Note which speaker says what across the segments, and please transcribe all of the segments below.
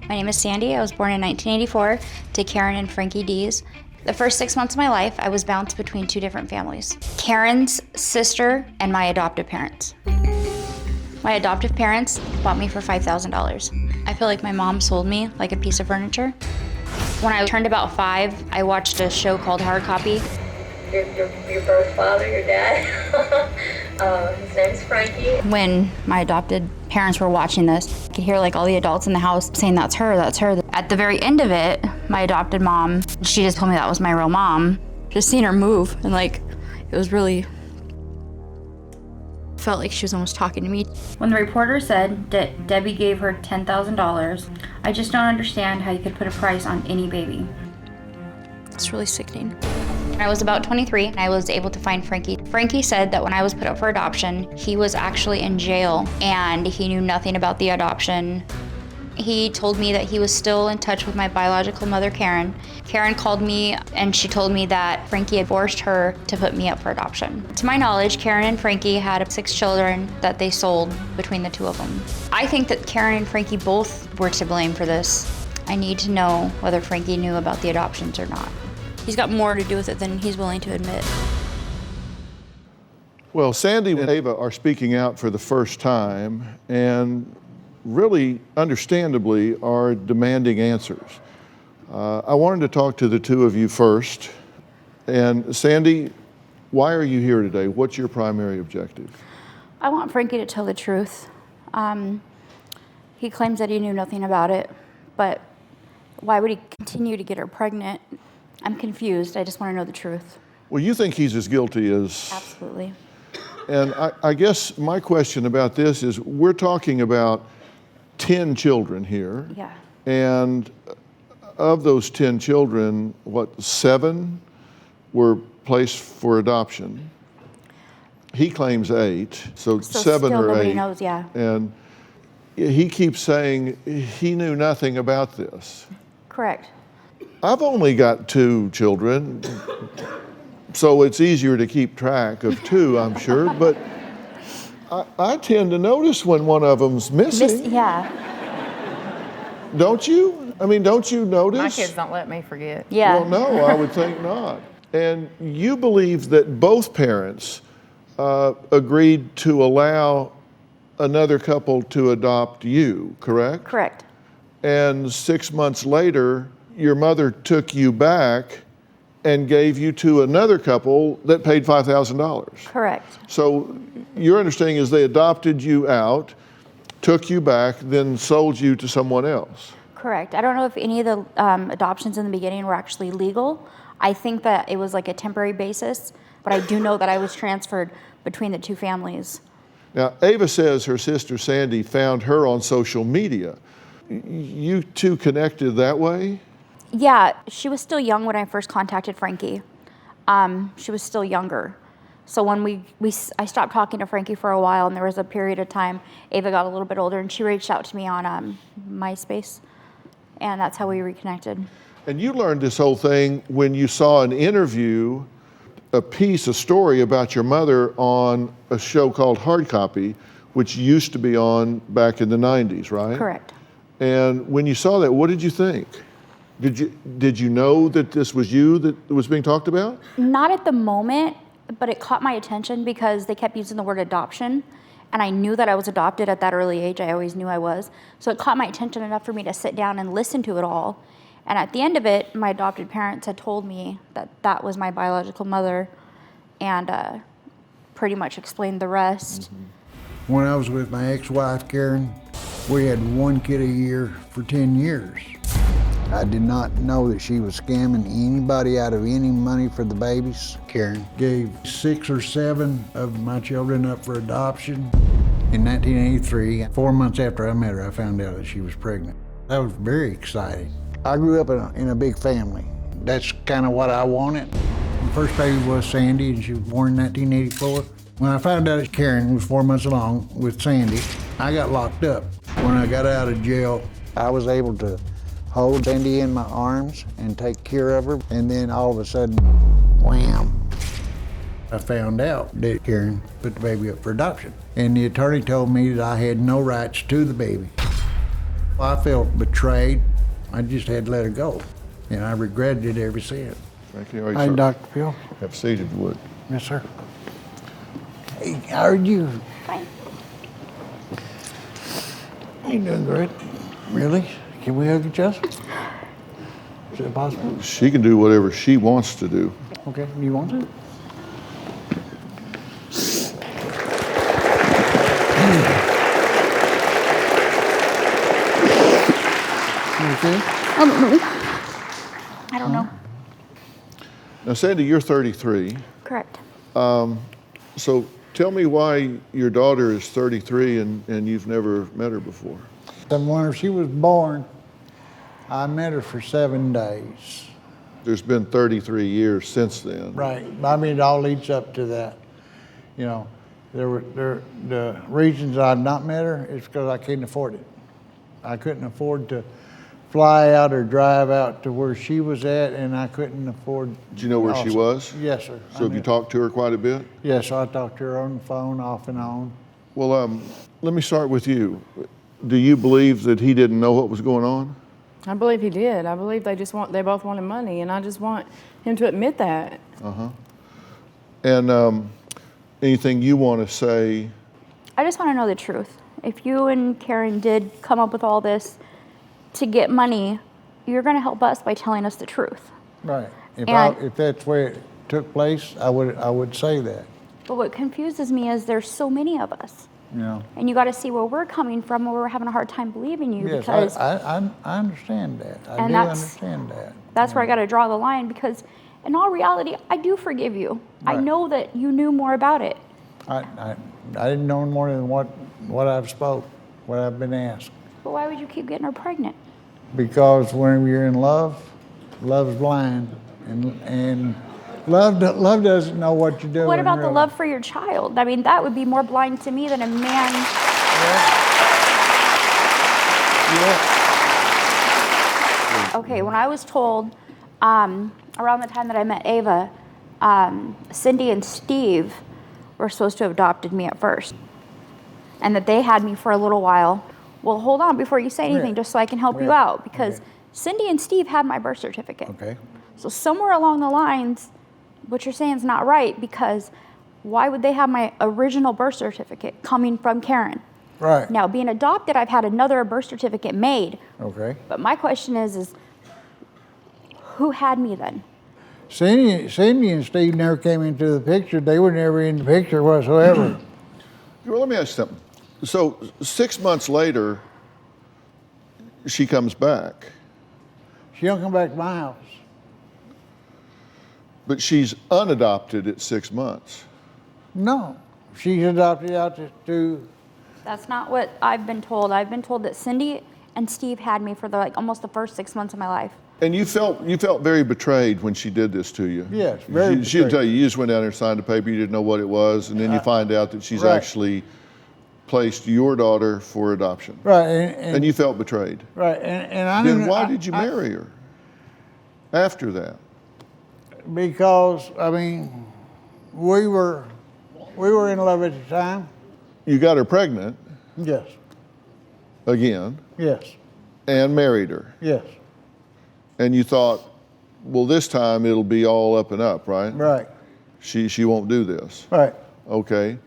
Speaker 1: My name is Sandy. I was born in 1984 to Karen and Frankie Dees. The first 6 months of my life, I was bounced between two different families. Karen's sister and my adoptive parents. My adoptive parents bought me for $5,000. I feel like my mom sold me like a piece of furniture. When I turned about 5, I watched a show called Hard Copy.
Speaker 2: Your birth father, your dad, his name's Frankie.
Speaker 1: When my adopted parents were watching this, I could hear like all the adults in the house saying, that's her, that's her. At the very end of it, my adopted mom, she just told me that was my real mom. Just seeing her move and like, it was really, felt like she was almost talking to me. When the reporter said that Debbie gave her $10,000, I just don't understand how you could put a price on any baby. It's really sickening. When I was about 23, I was able to find Frankie. Frankie said that when I was put up for adoption, he was actually in jail and he knew nothing about the adoption. He told me that he was still in touch with my biological mother, Karen. Karen called me and she told me that Frankie had forced her to put me up for adoption. To my knowledge, Karen and Frankie had 6 children that they sold between the two of them. I think that Karen and Frankie both were to blame for this. I need to know whether Frankie knew about the adoptions or not. He's got more to do with it than he's willing to admit.
Speaker 3: Well, Sandy and Ava are speaking out for the first time and really understandably are demanding answers. I wanted to talk to the two of you first. And Sandy, why are you here today? What's your primary objective?
Speaker 1: I want Frankie to tell the truth. He claims that he knew nothing about it, but why would he continue to get her pregnant? I'm confused. I just want to know the truth.
Speaker 3: Well, you think he's as guilty as...
Speaker 1: Absolutely.
Speaker 3: And I guess my question about this is, we're talking about 10 children here.
Speaker 1: Yeah.
Speaker 3: And of those 10 children, 7 were placed for adoption? He claims 8, so 7 or 8.
Speaker 1: Nobody knows, yeah.
Speaker 3: And he keeps saying he knew nothing about this.
Speaker 1: Correct.
Speaker 3: I've only got 2 children, so it's easier to keep track of 2, I'm sure, but I tend to notice when one of them's missing.
Speaker 1: Yeah.
Speaker 3: Don't you? I mean, don't you notice?
Speaker 4: My kids don't let me forget.
Speaker 1: Yeah.
Speaker 3: Well, no, I would think not. And you believe that both parents agreed to allow another couple to adopt you, correct?
Speaker 1: Correct.
Speaker 3: And 6 months later, your mother took you back and gave you to another couple that paid $5,000.
Speaker 1: Correct.
Speaker 3: So your understanding is they adopted you out, took you back, then sold you to someone else.
Speaker 1: Correct. I don't know if any of the adoptions in the beginning were actually legal. I think that it was like a temporary basis, but I do know that I was transferred between the two families.
Speaker 3: Now, Ava says her sister Sandy found her on social media. You two connected that way?
Speaker 1: Yeah, she was still young when I first contacted Frankie. She was still younger. So when I stopped talking to Frankie for a while, and there was a period of time, Ava got a little bit older, and she reached out to me on MySpace, and that's how we reconnected.
Speaker 3: And you learned this whole thing when you saw an interview, a story about your mother on a show called Hard Copy, which used to be on back in the 90s, right?
Speaker 1: Correct.
Speaker 3: And when you saw that, what did you think? Did you know that this was you that was being talked about?
Speaker 1: Not at the moment, but it caught my attention because they kept using the word adoption, and I knew that I was adopted at that early age. I always knew I was. So it caught my attention enough for me to sit down and listen to it all. And at the end of it, my adopted parents had told me that that was my biological mother, and pretty much explained the rest.
Speaker 5: Mm-hmm. When I was with my ex-wife, Karen, we had 1 kid a year for 10 years. I did not know that she was scamming anybody out of any money for the babies. Karen gave 6 or 7 of my children up for adoption. In 1983, 4 months after I met her, I found out that she was pregnant. That was very exciting. I grew up in a big family. That's kind of what I wanted. The first baby was Sandy, and she was born in 1984. When I found out that Karen was 4 months along with Sandy, I got locked up. When I got out of jail, I was able to hold Sandy in my arms and take care of her, and then all of a sudden, wham. I found out that Karen put the baby up for adoption, and the attorney told me that I had no rights to the baby. I felt betrayed. I just had to let it go. And I regretted it ever since.
Speaker 3: Frankie, are you
Speaker 5: Hi,
Speaker 3: sir?
Speaker 5: Dr. Phil.
Speaker 3: Have a seat if you would.
Speaker 5: Yes, sir. Hey, how are you?
Speaker 1: Fine.
Speaker 5: You doing great. Really? Can we hug each other? Is it possible?
Speaker 3: She can do whatever she wants to do.
Speaker 5: Okay, you want to? Okay.
Speaker 1: I don't know.
Speaker 3: Now, Sandy, you're 33.
Speaker 1: Correct.
Speaker 3: So tell me why your daughter is 33 and you've never met her before.
Speaker 5: When she was born, I met her for 7 days.
Speaker 3: There's been 33 years since then.
Speaker 5: Right. I mean, it all leads up to that. You know, the reasons I've not met her is because I couldn't afford it. I couldn't afford to fly out or drive out to where she was at, and I couldn't afford.
Speaker 3: Do you know where she was?
Speaker 5: Yes, sir.
Speaker 3: So have you talked to her quite a bit?
Speaker 5: Yes, I talked to her on the phone off and on.
Speaker 3: Well, let me start with you. Do you believe that he didn't know what was going on?
Speaker 4: I believe he did. I believe they both wanted money, and I just want him to admit that.
Speaker 3: And anything you want to say?
Speaker 1: I just want to know the truth. If you and Karen did come up with all this to get money, you're going to help us by telling us the truth.
Speaker 5: Right.
Speaker 1: And-
Speaker 5: If that's where it took place, I would say that.
Speaker 1: But what confuses me is there's so many of us.
Speaker 5: You know.
Speaker 1: And you got to see where we're coming from, where we're having a hard time believing you.
Speaker 5: Yes,
Speaker 1: because
Speaker 5: I understand that. I
Speaker 1: And
Speaker 5: do
Speaker 1: that's-
Speaker 5: understand that.
Speaker 1: that's where I got to draw the line, because in all reality, I do forgive you. I
Speaker 5: Right.
Speaker 1: know that you knew more about it.
Speaker 5: I didn't know more than what I've spoke, what I've been asked.
Speaker 1: But why would you keep getting her pregnant?
Speaker 5: Because when you're in love, love's blind, and love doesn't know what you're doing.
Speaker 1: What about the
Speaker 5: really.
Speaker 1: love for your child? I mean, that would be more blind to me than a man.
Speaker 5: Yeah.
Speaker 1: Okay, when I was told around the time that I met Ava, Cindy and Steve were supposed to have adopted me at first, and that they had me for a little while. Well, hold on before you say anything, just so I can help you out, because
Speaker 5: Okay.
Speaker 1: Cindy and Steve had my birth certificate.
Speaker 5: Okay.
Speaker 1: So somewhere along the lines, what you're saying is not right, because why would they have my original birth certificate coming from Karen?
Speaker 5: Right.
Speaker 1: Now, being adopted, I've had another birth certificate made.
Speaker 5: Okay.
Speaker 1: But my question is who had me then?
Speaker 5: Cindy and Steve never came into the picture. They were never in the picture whatsoever.
Speaker 3: Well, let me ask you something. So 6 months later, she comes back,
Speaker 5: She don't come back to my house.
Speaker 3: but she's unadopted at 6 months.
Speaker 5: No, she's adopted out to.
Speaker 1: That's not what I've been told. I've been told that Cindy and Steve had me for almost the first 6 months of my life.
Speaker 3: And you felt very betrayed when she did this to you.
Speaker 5: Yes, very
Speaker 3: She didn't
Speaker 5: betrayed.
Speaker 3: tell you. You just went down there and signed a paper. You didn't know what it was, and then you find out that she's
Speaker 5: right.
Speaker 3: actually placed your daughter for adoption.
Speaker 5: Right,
Speaker 3: And you felt betrayed.
Speaker 5: right, and I
Speaker 3: Then
Speaker 5: didn't.
Speaker 3: why did you marry her after that?
Speaker 5: Because I mean, we were in love at the time.
Speaker 3: You got her pregnant
Speaker 5: Yes,
Speaker 3: again
Speaker 5: yes,
Speaker 3: and married her.
Speaker 5: yes.
Speaker 3: And you thought, well, this time it'll be all up and up, right?
Speaker 5: Right,
Speaker 3: She won't do this.
Speaker 5: right.
Speaker 3: Okay.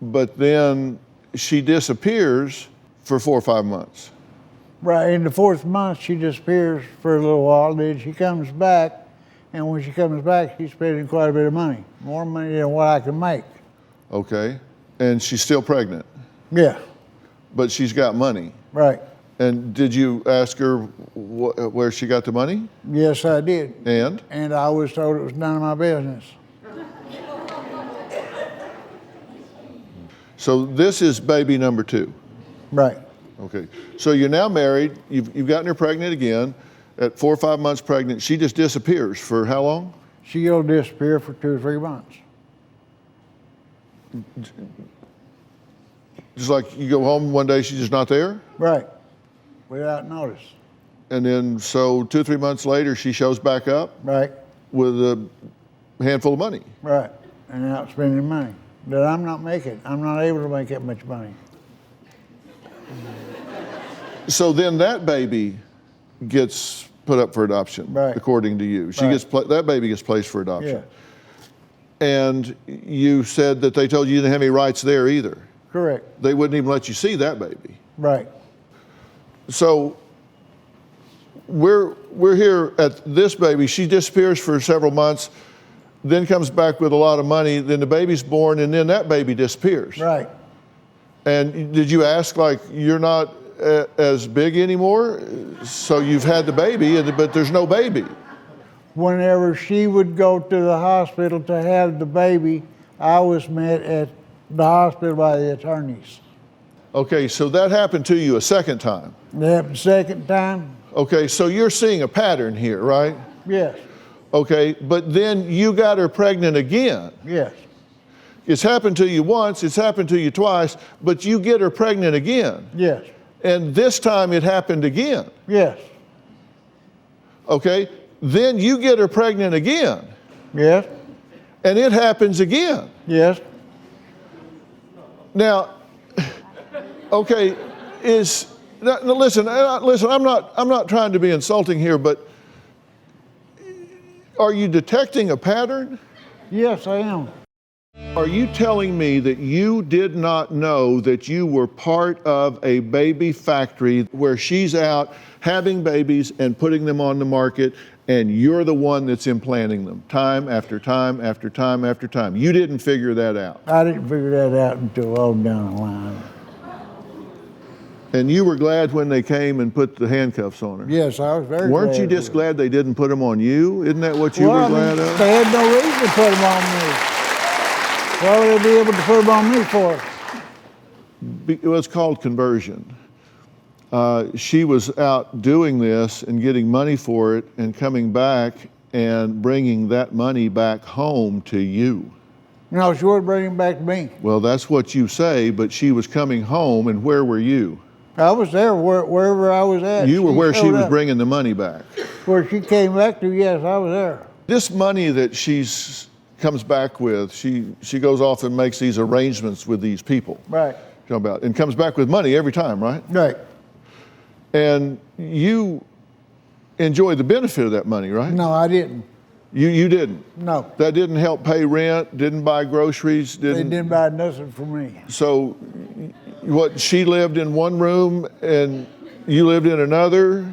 Speaker 3: But then she disappears for 4 or 5 months.
Speaker 5: Right, in the 4th month, she disappears for a little while, then she comes back, and when she comes back, she's spending quite a bit of money, more money than what I can make.
Speaker 3: Okay. And she's still pregnant,
Speaker 5: Yeah,
Speaker 3: but she's got money.
Speaker 5: right.
Speaker 3: And did you ask her where she got the money?
Speaker 5: Yes, I did.
Speaker 3: And?
Speaker 5: And I was told it was none of my business.
Speaker 3: So this is baby number 2.
Speaker 5: Right,
Speaker 3: Okay. So you're now married. You've gotten her pregnant again. At 4 or 5 months pregnant, she just disappears for how long?
Speaker 5: she'll disappear for 2 or 3 months.
Speaker 3: Just like you go home one day, she's just not there?
Speaker 5: Right, without notice.
Speaker 3: And then so 2 or 3 months later, she shows back up
Speaker 5: Right,
Speaker 3: with a handful of money.
Speaker 5: right, and out spending money that I'm not making. I'm not able to make that much money.
Speaker 3: So then that baby gets put up for adoption,
Speaker 5: Right.
Speaker 3: according to you. She
Speaker 5: Right.
Speaker 3: gets that baby gets placed for adoption.
Speaker 5: Yeah.
Speaker 3: And you said that they told you didn't have any rights there either.
Speaker 5: Correct.
Speaker 3: They wouldn't even let you see that baby.
Speaker 5: Right.
Speaker 3: So we're here at this baby. She disappears for several months, then comes back with a lot of money. Then the baby's born, and then that baby disappears.
Speaker 5: Right.
Speaker 3: And did you ask, like, you're not as big anymore, so you've had the baby, but there's no baby?
Speaker 5: Whenever she would go to the hospital to have the baby, I was met at the hospital by the attorneys.
Speaker 3: Okay, so that happened to you a second time.
Speaker 5: It happened second time?
Speaker 3: Okay, so you're seeing a pattern here, right?
Speaker 5: Yes.
Speaker 3: Okay, but then you got her pregnant again.
Speaker 5: Yes.
Speaker 3: It's happened to you once, it's happened to you twice, but you get her pregnant again.
Speaker 5: Yes.
Speaker 3: And this time it happened again.
Speaker 5: Yes.
Speaker 3: Okay, then you get her pregnant again.
Speaker 5: Yes.
Speaker 3: And it happens again.
Speaker 5: Yes.
Speaker 3: Now, okay, now, listen, I'm not trying to be insulting here, but are you detecting a pattern?
Speaker 5: Yes, I am.
Speaker 3: Are you telling me that you did not know that you were part of a baby factory where she's out having babies and putting them on the market, and you're the one that's implanting them time after time after time after time? You didn't figure that out.
Speaker 5: I didn't figure that out until all down the line.
Speaker 3: And you were glad when they came and put the handcuffs on her?
Speaker 5: Yes, I was very
Speaker 3: Weren't you
Speaker 5: glad
Speaker 3: just
Speaker 5: of it.
Speaker 3: glad they didn't put them on you? Isn't that what you were glad of?
Speaker 5: They had no reason to put them on me. Why would they be able to put them on me for?
Speaker 3: It was called conversion. She was out doing this and getting money for it and coming back and bringing that money back home to you.
Speaker 5: No, she wouldn't bring them back to me.
Speaker 3: Well, that's what you say, but she was coming home, and where were you?
Speaker 5: I was there wherever I was at.
Speaker 3: You were where she
Speaker 5: showed
Speaker 3: was
Speaker 5: up.
Speaker 3: bringing the money back.
Speaker 5: Where she came back to, yes, I was there.
Speaker 3: This money that comes back with, she goes off and makes these arrangements with these people.
Speaker 5: Right.
Speaker 3: And comes back with money every time, right?
Speaker 5: Right.
Speaker 3: And you enjoy the benefit of that money, right?
Speaker 5: No, I didn't.
Speaker 3: You didn't?
Speaker 5: No.
Speaker 3: That didn't help pay rent, didn't buy groceries,
Speaker 5: They didn't buy nothing for me.
Speaker 3: So what, she lived in one room and you lived in another?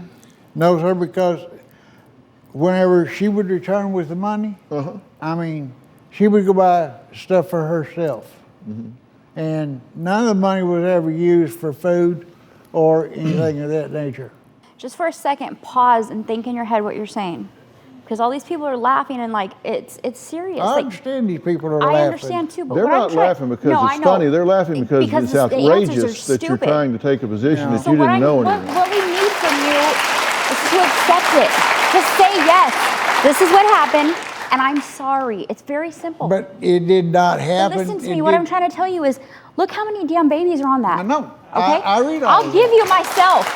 Speaker 5: No, sir, because whenever she would return with the money, I mean, she would go buy stuff for herself. And none of the money was ever used for food or anything of that nature.
Speaker 1: Just for a second, pause and think in your head what you're saying. Because all these people are laughing and like, it's serious.
Speaker 5: I
Speaker 1: Like,
Speaker 5: understand these people are laughing.
Speaker 1: I understand too, but
Speaker 3: They're
Speaker 1: what I'm
Speaker 3: not
Speaker 1: trying-
Speaker 3: laughing because
Speaker 1: No, I
Speaker 3: it's
Speaker 1: know.
Speaker 3: funny. They're laughing because it's
Speaker 1: the answers are
Speaker 3: outrageous that you're
Speaker 1: stupid.
Speaker 3: trying to take a position that
Speaker 1: So
Speaker 3: you
Speaker 1: what
Speaker 3: didn't know
Speaker 1: what
Speaker 3: anything.
Speaker 1: we need from you is to accept it. Just say yes. This is what happened, and I'm sorry. It's very simple.
Speaker 5: But it did not
Speaker 1: But
Speaker 5: happen.
Speaker 1: listen to
Speaker 5: It
Speaker 1: me. What
Speaker 5: did-
Speaker 1: I'm trying to tell you is, look how many damn babies are on that.
Speaker 5: I know.
Speaker 1: Okay?
Speaker 5: I read all
Speaker 1: I'll
Speaker 5: of
Speaker 1: give
Speaker 5: that.
Speaker 1: you myself.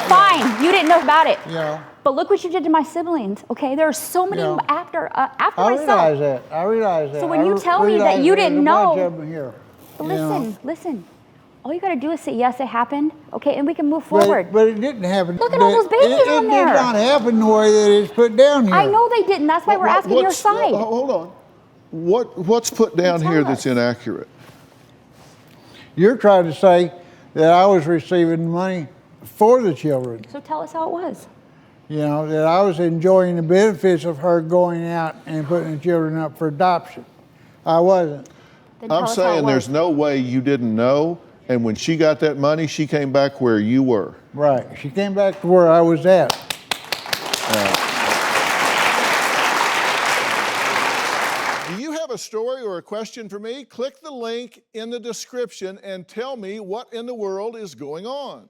Speaker 1: Fine. You didn't know about it.
Speaker 5: Yeah.
Speaker 1: But look what you did to my siblings. Okay? There are so many
Speaker 5: Yeah.
Speaker 1: after
Speaker 5: I
Speaker 1: myself.
Speaker 5: realize that. I realize that.
Speaker 1: So when you
Speaker 5: I
Speaker 1: tell me that
Speaker 5: realize
Speaker 1: you
Speaker 5: there's
Speaker 1: didn't
Speaker 5: a bunch
Speaker 1: know-
Speaker 5: of them here,
Speaker 1: But
Speaker 5: you know.
Speaker 1: listen. All you got to do is say yes, it happened. Okay? And we can move forward.
Speaker 5: But it didn't happen.
Speaker 1: Look at all those babies
Speaker 5: it
Speaker 1: on there.
Speaker 5: It did not happen the way that it's put down here.
Speaker 1: I know they didn't. That's why we're asking your side.
Speaker 3: Hold on. What's put down
Speaker 1: Tell
Speaker 3: here that's
Speaker 1: us.
Speaker 3: inaccurate?
Speaker 5: You're trying to say that I was receiving money for the children.
Speaker 1: So tell us how it was.
Speaker 5: You know, that I was enjoying the benefits of her going out and putting the children up for adoption. I wasn't.
Speaker 1: Then tell
Speaker 3: I'm
Speaker 1: us how it
Speaker 3: saying there's
Speaker 1: was.
Speaker 3: no way you didn't know, and when she got that money, she came back where you were.
Speaker 5: Right. She came back to where I was at.
Speaker 3: Do you have a story or a question for me? Click the link in the description and tell me what in the world is going on.